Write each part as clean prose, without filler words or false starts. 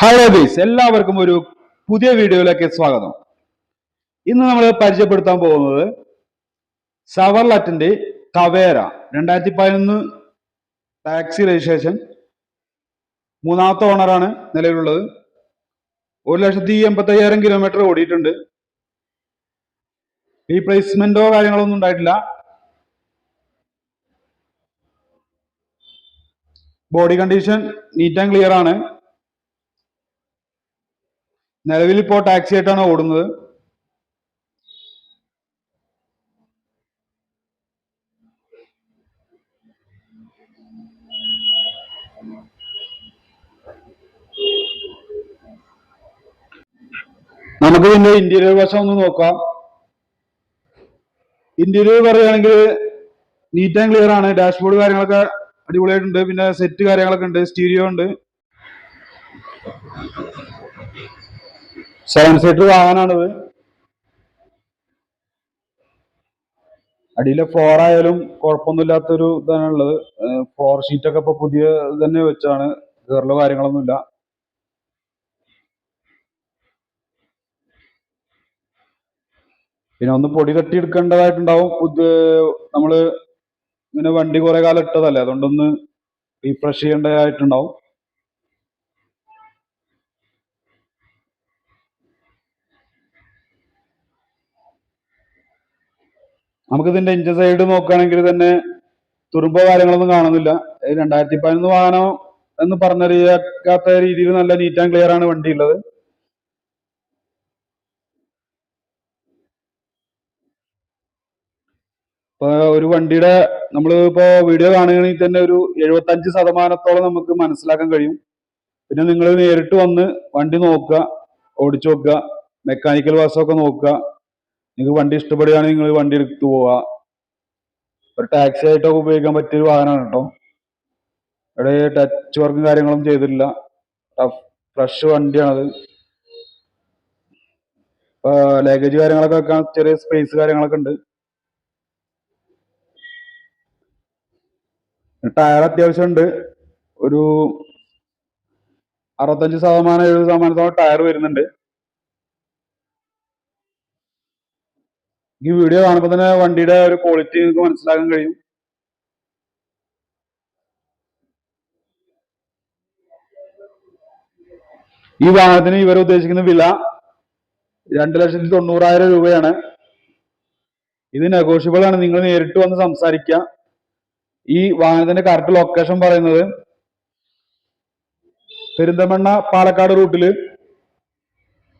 Hello guys, എല്ലാവർക്കും ഒരു പുതിയ വീഡിയോയിലേക്ക് സ്വാഗതം. ഇന്ന് നമ്മൾ പരിചയപ്പെടുത്താൻ പോകുന്നത് ഷവർലെറ്റിന്റെ ടവേര 2011 ടാക്സി രജിസ്ട്രേഷൻ, മൂന്നാമത്തെ ഓണറാണ് നിലവിലുള്ളത്. 1,85,000 കിലോമീറ്റർ ഓടിയിട്ടുണ്ട്. റീപ്ലേസ്മെന്റോ കാര്യങ്ങളൊന്നും ഉണ്ടായിട്ടില്ല. Body condition neat and clear ആണ്. നിലവിൽ ഇപ്പോൾ ടാക്സി ആയിട്ടാണ് ഓടുന്നത്. നമുക്ക് ഇതിന്റെ ഇന്റീരിയർ വശം ഒന്ന് നോക്കാം. ഇന്റീരിയർ പറയുകയാണെങ്കിൽ നീറ്റ് ആൻഡ് ക്ലിയർ ആണ്. ഡാഷ്ബോർഡ് കാര്യങ്ങളൊക്കെ അടിപൊളിയായിട്ടുണ്ട്. പിന്നെ സെറ്റ് കാര്യങ്ങളൊക്കെ ഉണ്ട്. സ്റ്റീരിയോ ഉണ്ട്. 7 സീറ്റർ വാഹനമാണിത്. അടിയിലെ ഫ്ലോർ ആയാലും കുഴപ്പമൊന്നുമില്ലാത്തൊരു ഇതാണ് ഉള്ളത്. ഫ്ലോർ ഷീറ്റൊക്കെ ഇപ്പൊ പുതിയ തന്നെ വെച്ചാണ്. കേറലോ കാര്യങ്ങളൊന്നുമില്ല. പിന്നെ ഒന്ന് പൊടി തട്ടി എടുക്കേണ്ടതായിട്ടുണ്ടാവും. നമ്മള് ഇങ്ങനെ വണ്ടി കുറെ കാലം ഇട്ടതല്ലേ, അതുകൊണ്ടൊന്ന് റീഫ്രഷ് ചെയ്യേണ്ടതായിട്ടുണ്ടാവും. നമുക്കിതിന്റെ എഞ്ചിൻ സൈഡ് നോക്കുകയാണെങ്കിൽ തന്നെ തുരുമ്പോ കാര്യങ്ങളൊന്നും കാണുന്നില്ല. 2011 വാഹനം എന്ന് പറഞ്ഞറിയാത്ത രീതിയിൽ നല്ല നീറ്റ് ആൻഡ് ക്ലിയർ ആണ് വണ്ടി ഉള്ളത്. ഇപ്പൊ ഒരു വണ്ടിയുടെ നമ്മളിപ്പോ വീഡിയോ കാണുകയാണെങ്കിൽ തന്നെ ഒരു 75% നമുക്ക് മനസ്സിലാക്കാൻ കഴിയും. പിന്നെ നിങ്ങൾ നേരിട്ട് വന്ന് വണ്ടി നോക്കുക, ഓടിച്ചു നോക്കുക, മെക്കാനിക്കൽ വശമൊക്കെ നോക്കുക. നിങ്ങൾക്ക് വണ്ടി ഇഷ്ടപ്പെടുകയാണെങ്കിൽ നിങ്ങൾ വണ്ടി എടുത്തു പോവുക. ഒരു ടാക്സി ആയിട്ടൊക്കെ ഉപയോഗിക്കാൻ പറ്റിയൊരു വാഹനമാണ് കേട്ടോ. ഇവിടെ ടച്ച് വർക്കും കാര്യങ്ങളൊന്നും ചെയ്തിട്ടില്ല. ഫ്രഷ് വണ്ടിയാണത്. ലഗേജ് കാര്യങ്ങളൊക്കെ വെക്കാൻ ചെറിയ സ്പേസ് കാര്യങ്ങളൊക്കെ ഉണ്ട്. ടയർ അത്യാവശ്യം ഉണ്ട്. ഒരു 65-70% ടയർ വരുന്നുണ്ട്. ഈ വീഡിയോ കാണുമ്പോൾ തന്നെ വണ്ടിയുടെ ഒരു ക്വാളിറ്റി നിങ്ങൾക്ക് മനസ്സിലാക്കാൻ കഴിയും. ഈ വാഹനത്തിന് ഇവർ ഉദ്ദേശിക്കുന്ന വില 2,90,000 രൂപയാണ്. ഇത് നെഗോഷ്യബിൾ ആണ്. നിങ്ങൾ നേരിട്ട് വന്ന് സംസാരിക്കുക. ഈ വാഹനത്തിന്റെ കറക്റ്റ് ലൊക്കേഷൻ പറയുന്നത് പെരിന്തൽമണ്ണ പാലക്കാട് റൂട്ടില്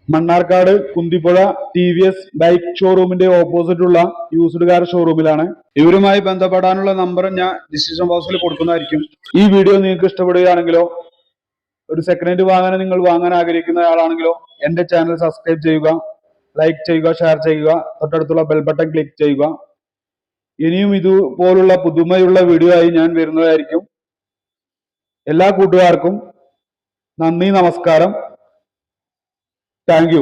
മണ്ണാർക്കാട് കുന്തിപ്പുഴ TVS ബൈക്ക് ഷോറൂമിന്റെ ഓപ്പോസിറ്റ് ഉള്ള യൂസ്ഡ് കാർ ഷോറൂമിലാണ്. ഇവരുമായി ബന്ധപ്പെടാനുള്ള നമ്പർ ഞാൻ ഡിസ്ക്രിപ്ഷൻ ബോക്സിൽ കൊടുക്കുന്നതായിരിക്കും. ഈ വീഡിയോ നിങ്ങൾക്ക് ഇഷ്ടപ്പെടുകയാണെങ്കിലോ, ഒരു സെക്കൻഡ് ഹാൻഡ് വാഹനം നിങ്ങൾ വാങ്ങാൻ ആഗ്രഹിക്കുന്ന ആളാണെങ്കിലോ, എന്റെ ചാനൽ സബ്സ്ക്രൈബ് ചെയ്യുക, ലൈക്ക് ചെയ്യുക, ഷെയർ ചെയ്യുക, തൊട്ടടുത്തുള്ള ബെൽ ബട്ടൺ ക്ലിക്ക് ചെയ്യുക. ഇനിയും ഇതുപോലുള്ള പുതുമയുള്ള വീഡിയോ ആയി ഞാൻ വരുന്നതായിരിക്കും. എല്ലാ കൂട്ടുകാർക്കും നന്ദി, നമസ്കാരം. Thank you.